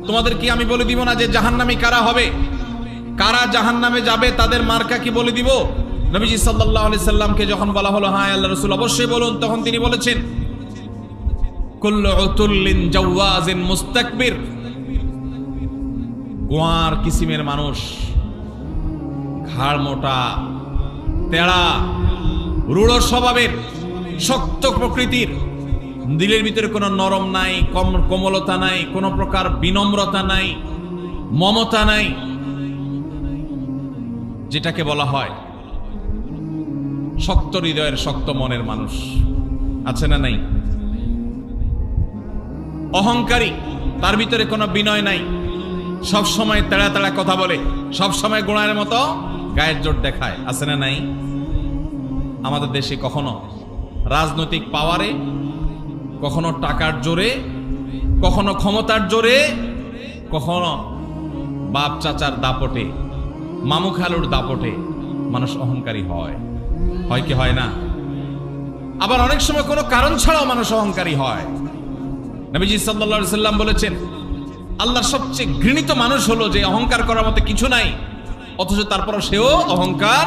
তোমাদের কি আমি বলে দিব না যে জাহান্নামী কারা হবে, কারা জাহান্নামে যাবে, তাদের মার্কা কি বলে দিব? নবীজি সাল্লাল্লাহু আলাইহি সাল্লামকে যখন বলা হলো হ্যাঁ আল্লাহ রাসূল অবশ্যই বলুন, তখন তিনি বলেছেন কুল্লু উতুল্লিন জাওয়াজিন মুস্তাকবির, গোয়ার কিসিমের মানুষ, ঘাড় মোটা, তেড়া, রূঢ় স্বভাবের, শক্ত প্রকৃতির, দিলের ভিতরে কোনো নরম নাই, কোমলতা নাই, কোনো প্রকার বিনম্রতা নাই, মমতা নাই, যেটাকে বলা হয় শক্ত হৃদয়ের শক্ত মনের মানুষ আছে না নাই? অহংকারী, তার ভিতরে কোনো বিনয় নাই, সব সময় তেড়া তেড়া কথা বলে, সব সময় গোড়ার মতো গায়ের জোর দেখায়, আছে না নাই? আমাদের দেশে কখনো রাজনৈতিক পাওয়ারে, কখনো টাকার জোরে, কখনো ক্ষমতার জোরে, কখনো বাপ চাচার দাপটে, মামু খালুর দাপটে মানুষ অহংকারী হয়, হয় কি হয় না? আবার অনেক সময় কোনো কারণ ছাড়াও মানুষ অহংকারী হয়। নবীজি সাল্লাল্লাহু আলাইহি সাল্লাম বলেছেন আল্লাহর সবচেয়ে ঘৃণিত মানুষ হলো যে অহংকার করার মতো কিছু নাই, অথচ তারপরও সেও অহংকার